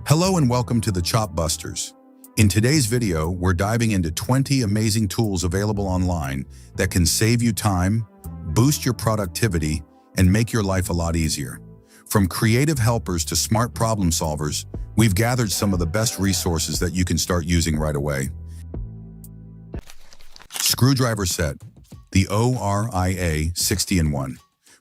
Hello and welcome to the Chop Busters. In today's video, we're diving into 20 amazing tools available online that can save you time, boost your productivity, and make your life a lot easier. From creative helpers to smart problem solvers, we've gathered some of the best resources that you can start using right away. Screwdriver Set, the ORIA 60-in-1.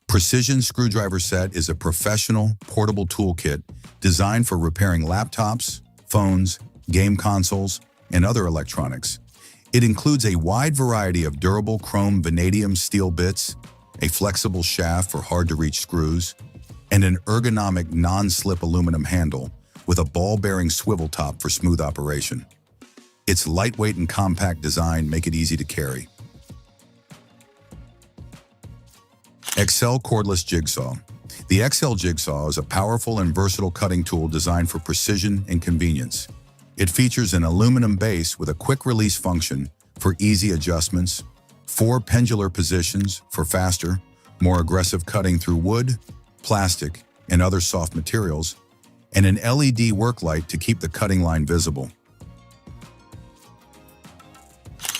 Precision Screwdriver Set is a professional, portable toolkit designed for repairing laptops, phones, game consoles, and other electronics. It includes a wide variety of durable chrome vanadium steel bits, a flexible shaft for hard-to-reach screws, and an ergonomic non-slip aluminum handle with a ball-bearing swivel top for smooth operation. Its lightweight and compact design make it easy to carry. XL Cordless Jigsaw. The XL Jigsaw is a powerful and versatile cutting tool designed for precision and convenience. It features an aluminum base with a quick-release function for easy adjustments, 4 pendular positions for faster, more aggressive cutting through wood, plastic, and other soft materials, and an LED work light to keep the cutting line visible.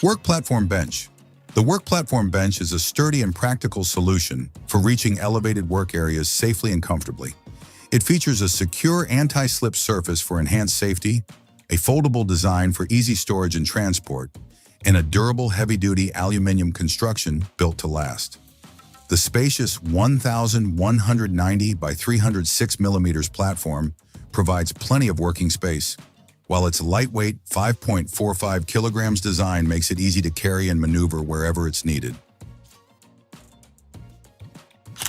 Work Platform Bench. The Work Platform Bench is a sturdy and practical solution for reaching elevated work areas safely and comfortably. It features a secure anti-slip surface for enhanced safety, a foldable design for easy storage and transport, and a durable heavy-duty aluminum construction built to last. The spacious 1,190 by 306 millimeters platform provides plenty of working space, while its lightweight 5.45 kilograms design makes it easy to carry and maneuver wherever it's needed.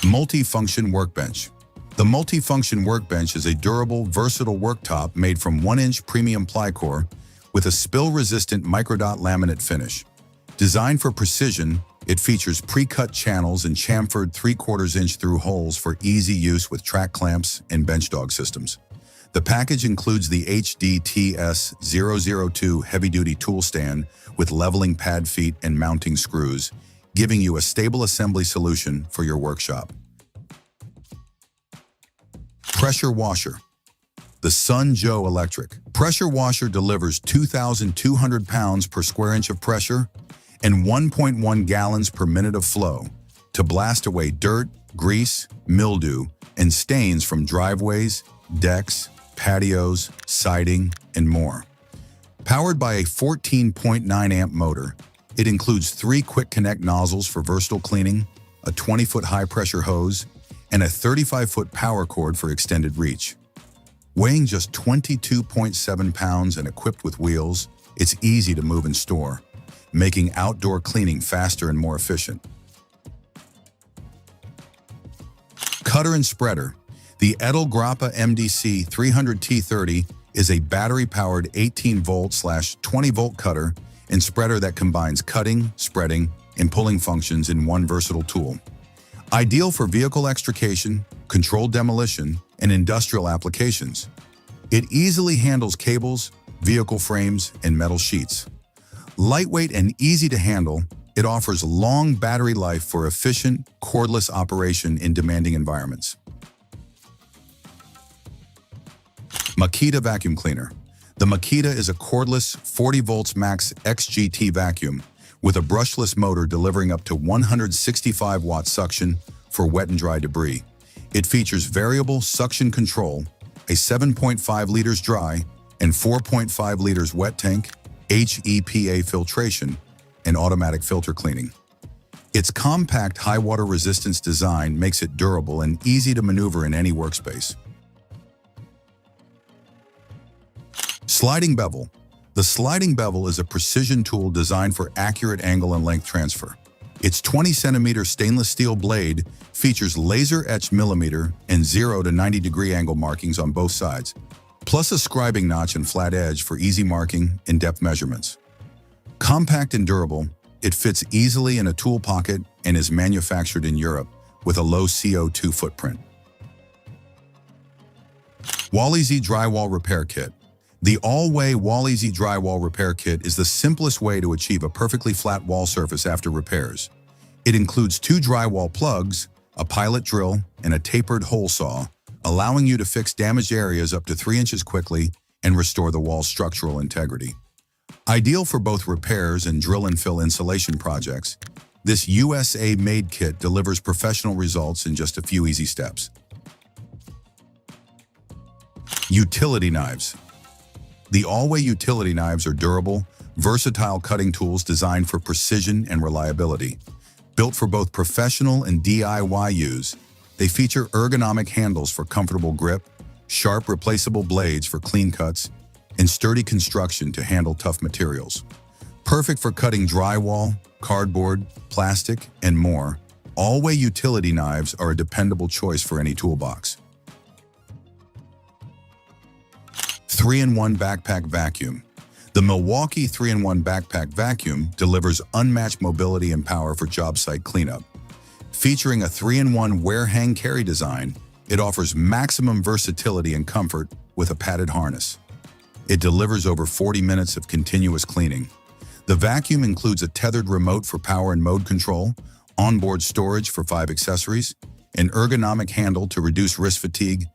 Multi-Function Workbench. The Multi-Function Workbench is a durable, versatile worktop made from 1-inch premium plycore with a spill-resistant microdot laminate finish. Designed for precision, it features pre-cut channels and chamfered 3/4-inch through holes for easy use with track clamps and bench dog systems. The package includes the HDTS-002 heavy-duty tool stand with leveling pad feet and mounting screws, giving you a stable assembly solution for your workshop. Pressure Washer. The Sun Joe Electric Pressure Washer delivers 2,200 pounds per square inch of pressure and 1.1 gallons per minute of flow to blast away dirt, grease, mildew, and stains from driveways, decks, patios, siding, and more. Powered by a 14.9 amp motor, it includes 3 quick connect nozzles for versatile cleaning, a 20-foot high-pressure hose, and a 35-foot power cord for extended reach. Weighing just 22.7 pounds and equipped with wheels, it's easy to move and store, making outdoor cleaning faster and more efficient. Cutter and Spreader. The Edilgrappa MDC 300T30 is a battery-powered 18-volt/20-volt cutter and spreader that combines cutting, spreading, and pulling functions in one versatile tool. Ideal for vehicle extrication, controlled demolition, and industrial applications. It easily handles cables, vehicle frames, and metal sheets. Lightweight and easy to handle, it offers long battery life for efficient, cordless operation in demanding environments. Makita Vacuum Cleaner. The Makita is a cordless 40 volts max XGT vacuum with a brushless motor delivering up to 165 watt suction for wet and dry debris. It features variable suction control, a 7.5 liters dry and 4.5 liters wet tank, HEPA filtration, and automatic filter cleaning. Its compact high water resistance design makes it durable and easy to maneuver in any workspace. Sliding Bevel. The Sliding Bevel is a precision tool designed for accurate angle and length transfer. Its 20-centimeter stainless steel blade features laser-etched millimeter and 0 to 90-degree angle markings on both sides, plus a scribing notch and flat edge for easy marking and depth measurements. Compact and durable, it fits easily in a tool pocket and is manufactured in Europe with a low CO2 footprint. Wall-Easy Drywall Repair Kit. The all-way Wall-Easy Drywall Repair Kit is the simplest way to achieve a perfectly flat wall surface after repairs. It includes 2 drywall plugs, a pilot drill, and a tapered hole saw, allowing you to fix damaged areas up to 3 inches quickly and restore the wall's structural integrity. Ideal for both repairs and drill and fill insulation projects, this USA-made kit delivers professional results in just a few easy steps. Utility knives. The All-Way utility knives are durable, versatile cutting tools designed for precision and reliability. Built for both professional and DIY use, they feature ergonomic handles for comfortable grip, sharp replaceable blades for clean cuts, and sturdy construction to handle tough materials. Perfect for cutting drywall, cardboard, plastic, and more, All-Way utility knives are a dependable choice for any toolbox. 3-in-1 Backpack Vacuum. The Milwaukee 3-in-1 Backpack Vacuum delivers unmatched mobility and power for job site cleanup. Featuring a 3-in-1 wear-hang carry design, it offers maximum versatility and comfort with a padded harness. It delivers over 40 minutes of continuous cleaning. The vacuum includes a tethered remote for power and mode control, onboard storage for 5 accessories, an ergonomic handle to reduce wrist fatigue,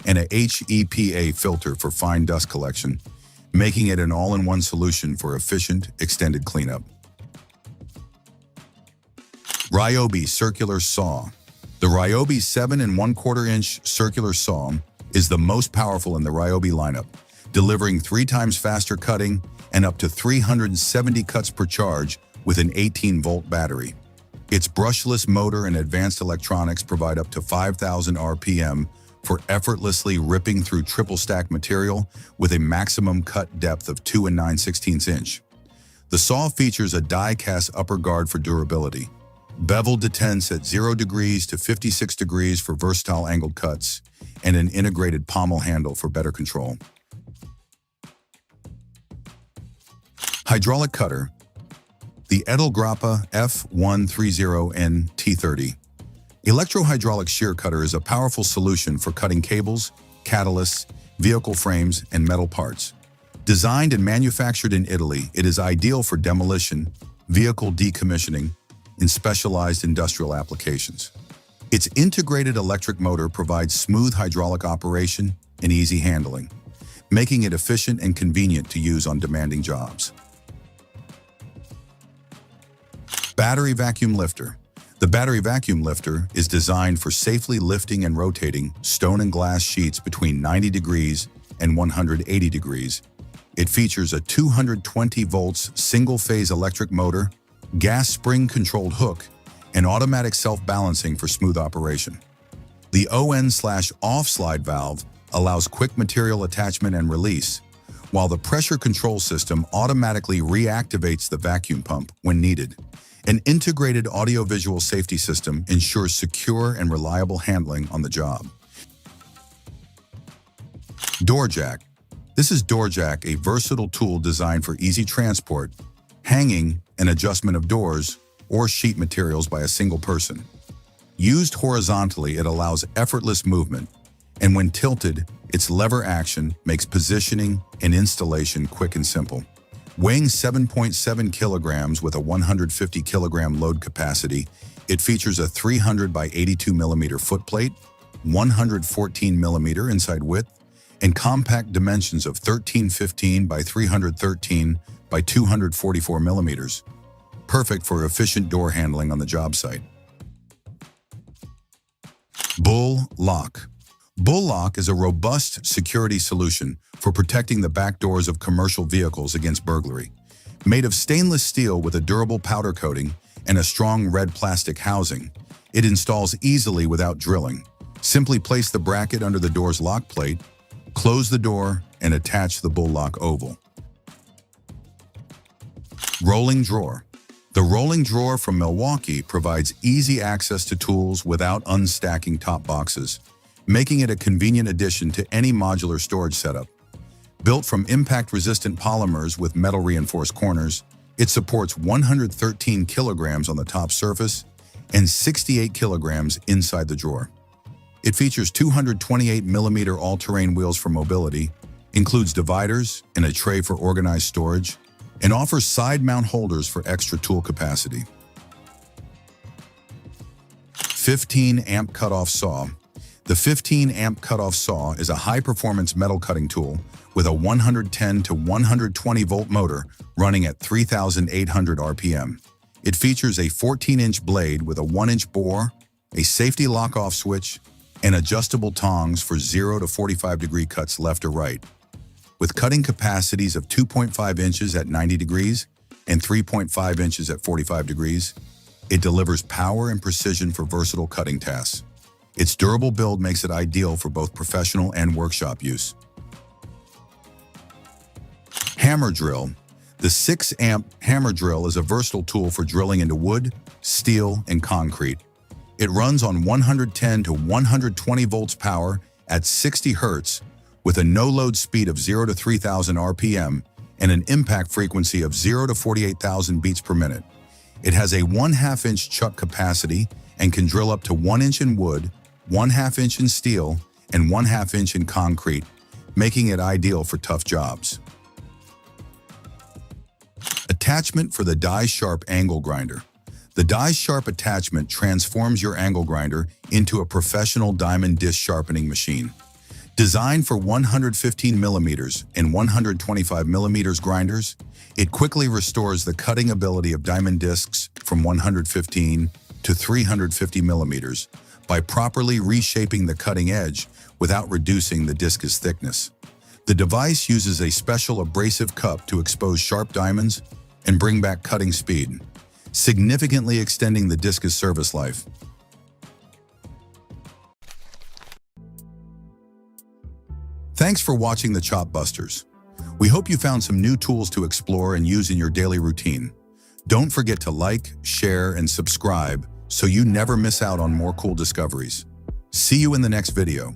and a HEPA filter for fine dust collection, making it an all-in-one solution for efficient, extended cleanup. Ryobi Circular Saw. The Ryobi 7 1/4-inch circular saw is the most powerful in the Ryobi lineup, delivering 3 times faster cutting and up to 370 cuts per charge with an 18-volt battery. Its brushless motor and advanced electronics provide up to 5,000 RPM for effortlessly ripping through triple-stack material with a maximum cut depth of 2 9/16 inch. The saw features a die-cast upper guard for durability, bevel detents at 0 degrees to 56 degrees for versatile angled cuts, and an integrated pommel handle for better control. Hydraulic cutter. The Edilgrappa F130N T30. Electro-hydraulic shear cutter is a powerful solution for cutting cables, catalysts, vehicle frames, and metal parts. Designed and manufactured in Italy, it is ideal for demolition, vehicle decommissioning, and specialized industrial applications. Its integrated electric motor provides smooth hydraulic operation and easy handling, making it efficient and convenient to use on demanding jobs. Battery vacuum lifter. The battery vacuum lifter is designed for safely lifting and rotating stone and glass sheets between 90 degrees and 180 degrees. It features a 220 volts single-phase electric motor, gas spring-controlled hook, and automatic self-balancing for smooth operation. The on/off slide valve allows quick material attachment and release, while the pressure control system automatically reactivates the vacuum pump when needed. An integrated audio-visual safety system ensures secure and reliable handling on the job. DoorJack. This is DoorJack, a versatile tool designed for easy transport, hanging, and adjustment of doors or sheet materials by a single person. Used horizontally, it allows effortless movement, and when tilted, its lever action makes positioning and installation quick and simple. Weighing 7.7 kilograms with a 150 kilogram load capacity, it features a 300 by 82 millimeter footplate, 114 millimeter inside width, and compact dimensions of 1315 by 313 by 244 millimeters. Perfect for efficient door handling on the job site. Bull Lock. Bull Lock is a robust security solution for protecting the back doors of commercial vehicles against burglary. Made of stainless steel with a durable powder coating and a strong red plastic housing, it installs easily without drilling. Simply place the bracket under the door's lock plate, close the door, and attach the Bull Lock oval. Rolling Drawer. The rolling drawer from Milwaukee provides easy access to tools without unstacking top boxes, making it a convenient addition to any modular storage setup. Built from impact-resistant polymers with metal-reinforced corners, it supports 113 kilograms on the top surface and 68 kilograms inside the drawer. It features 228 millimeter all-terrain wheels for mobility, includes dividers and a tray for organized storage, and offers side mount holders for extra tool capacity. 15 amp cutoff saw. The 15-amp cutoff saw is a high-performance metal cutting tool with a 110 to 120-volt motor running at 3,800 RPM. It features a 14-inch blade with a 1-inch bore, a safety lock-off switch, and adjustable tongs for 0 to 45-degree cuts left or right. With cutting capacities of 2.5 inches at 90 degrees and 3.5 inches at 45 degrees, it delivers power and precision for versatile cutting tasks. Its durable build makes it ideal for both professional and workshop use. Hammer drill. The 6-amp hammer drill is a versatile tool for drilling into wood, steel, and concrete. It runs on 110 to 120 volts power at 60 Hz with a no-load speed of 0 to 3,000 RPM and an impact frequency of 0 to 48,000 beats per minute. It has a 1/2 inch chuck capacity and can drill up to 1 inch in wood, 1/2 inch in steel, and 1/2 inch in concrete, making it ideal for tough jobs. Attachment for the Die Sharp Angle Grinder. The Die Sharp attachment transforms your angle grinder into a professional diamond disc sharpening machine. Designed for 115mm and 125mm grinders, it quickly restores the cutting ability of diamond discs from 115 to 350mm by properly reshaping the cutting edge without reducing the disc's thickness. The device uses a special abrasive cup to expose sharp diamonds and bring back cutting speed, significantly extending the disc's service life. Thanks for watching the Chop Busters. We hope you found some new tools to explore and use in your daily routine. Don't forget to like, share, and subscribe so you never miss out on more cool discoveries. See you in the next video.